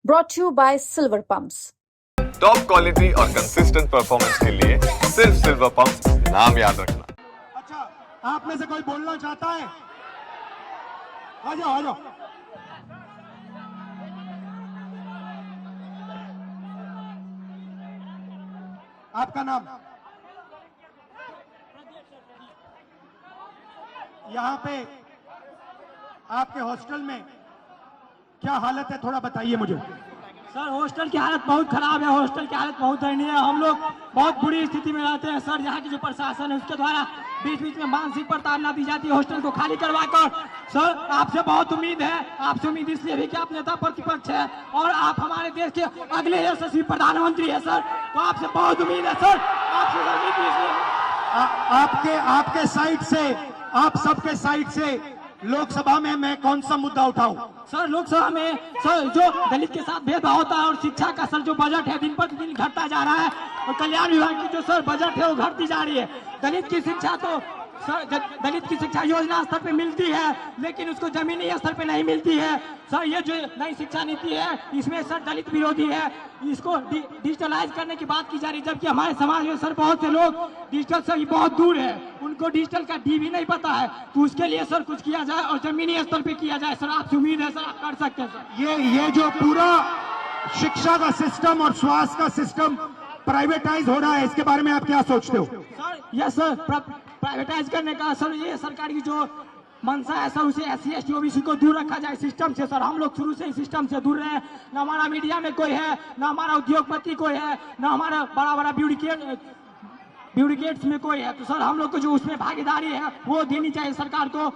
brought to you by Silver Pumps. Top quality और consistent performance के लिए सिर्फ सिल्वर पंप्स नाम याद रखना। अच्छा, आप में से कोई बोलना चाहता है? आ जाओ आ जाओ। आपका नाम? यहाँ पे आपके हॉस्टल में क्या हालत है, थोड़ा बताइए मुझे। सर हॉस्टल की हालत बहुत खराब है, हॉस्टल की हालत बहुत दयनीय है। हम लोग बहुत बुरी स्थिति में रहते हैं सर। यहाँ की जो प्रशासन है उसके द्वारा बीच बीच में मानसिक प्रताड़ना दी जाती है हॉस्टल को खाली करवाकर। सर आपसे बहुत उम्मीद है, आपसे उम्मीद इसलिए भी कि आप नेता प्रतिपक्ष है और आप हमारे देश के अगले यशस्वी प्रधानमंत्री है सर, तो आपसे बहुत उम्मीद है सर। आपके साइड से, आप सबके साइड से लोकसभा में मैं कौन सा मुद्दा उठाऊं? सर लोकसभा में सर जो दलित के साथ भेदभाव होता है और शिक्षा का सर जो बजट है दिन पर दिन घटता जा रहा है और कल्याण विभाग की जो सर बजट है वो घटती जा रही है। दलित की शिक्षा तो सर दलित की शिक्षा योजना स्तर पे मिलती है लेकिन उसको जमीनी स्तर पे नहीं मिलती है सर। ये जो नई शिक्षा नीति है इसमें सर दलित विरोधी है, इसको डिजिटलाइज करने की बात की जा रही है, जबकि हमारे समाज में सर बहुत से लोग डिजिटल से बहुत दूर है, उनको डिजिटल का डी भी नहीं पता है। तो उसके लिए सर कुछ किया जाए और जमीनी स्तर पे किया जाए सर। आपसे उम्मीद है सर आप कर सकते हैं सर। ये जो पूरा शिक्षा का सिस्टम और स्वास्थ्य का सिस्टम प्राइवेटाइज हो रहा है, इसके बारे में आप क्या सोचते हो? सर यस सर, प्राइवेटाइज करने का सर ये सरकार की जो मंशा है सर, उसे SC ST OBC को दूर रखा जाए सिस्टम से सर। हम लोग शुरू से ही सिस्टम से दूर रहे, न हमारा मीडिया में कोई है, न हमारा उद्योगपति कोई है, न हमारा बड़ा बड़ा ब्यूरोक्रेट्स में कोई है। तो सर हम लोग को जो उसमें भागीदारी है वो देनी चाहिए सरकार को।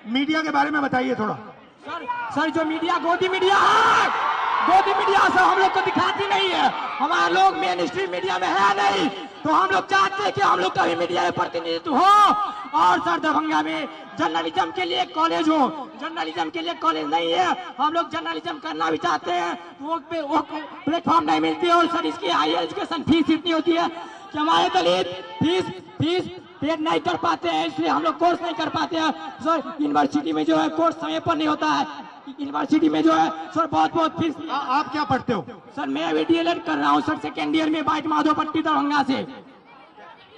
मीडिया के बारे में बताइए थोड़ा। सर जो मीडिया गोदी मीडिया है, गोदी मीडिया सर हम लोग को दिखाती नहीं है, हमारे लोग मेन स्ट्रीम मीडिया में है नहीं, तो हम लोग चाहते हैं कि हम लोग का भी मीडिया में प्रतिनिधित्व हो। और सर दरभंगा में जर्नलिज्म के लिए कॉलेज हो, जर्नलिज्म के लिए कॉलेज नहीं है, हम लोग जर्नलिज्म करना भी चाहते हैं तो वो प्लेटफॉर्म नहीं मिलती है। और सर इसकी हायर एजुकेशन फीस इतनी होती है कि हमारे दलित फीस पेड नहीं कर पाते हैं, इसलिए हम लोग कोर्स नहीं कर पाते हैं सर। यूनिवर्सिटी में जो है कोर्स समय पर नहीं होता है, यूनिवर्सिटी में जो है सर बहुत फीस। आप क्या पढ़ते हो? सर मैं अभी DLED कर रहा हूँ सर, सेकेंड ईयर में बाइट माधोपट्टी दरभंगा से।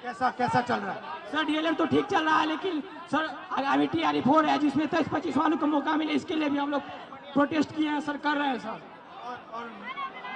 कैसा चल रहा है? सर DLED तो ठीक चल रहा है लेकिन सर आगामी TRE4 है जिसमें 23-25 वालों को मौका मिले, इसके लिए भी हम लोग प्रोटेस्ट किए हैं सर, कर रहे हैं सर। और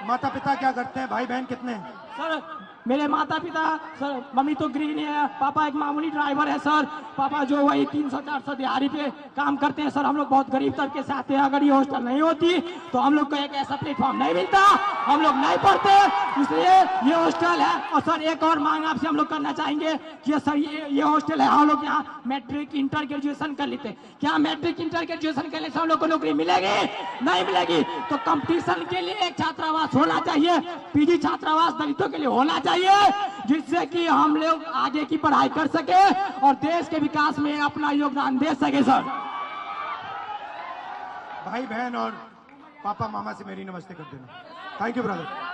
माता पिता क्या करते हैं, भाई बहन कितने हैं? सर मेरे माता पिता सर, मम्मी तो गृहिणी है, पापा एक मामूली ड्राइवर है सर। पापा जो वही 300-400 दिहाड़ी पे काम करते हैं सर। हम लोग बहुत गरीब तबके से आते हैं, अगर ये हॉस्टल नहीं होती तो हम लोग को एक ऐसा प्लेटफॉर्म नहीं मिलता, हम लोग नहीं पढ़ते, इसलिए ये हॉस्टल है। और सर एक और मांग आपसे हम लोग करना चाहेंगे कि सर ये हॉस्टल है, हम लोग यहाँ मैट्रिक इंटर ग्रेजुएशन कर लेते, क्या मैट्रिक इंटर ग्रेजुएशन करने से हम लोग को नौकरी मिलेगी? नहीं मिलेगी। तो कंपटीशन के लिए एक छात्रावास होना चाहिए, PG छात्रावास दलितों के लिए होना चाहिए, जिससे कि हम लोग आगे की पढ़ाई कर सके और देश के विकास में अपना योगदान दे सके सर। भाई बहन और पापा मामा से मेरी नमस्ते कर देना। Thank you brother.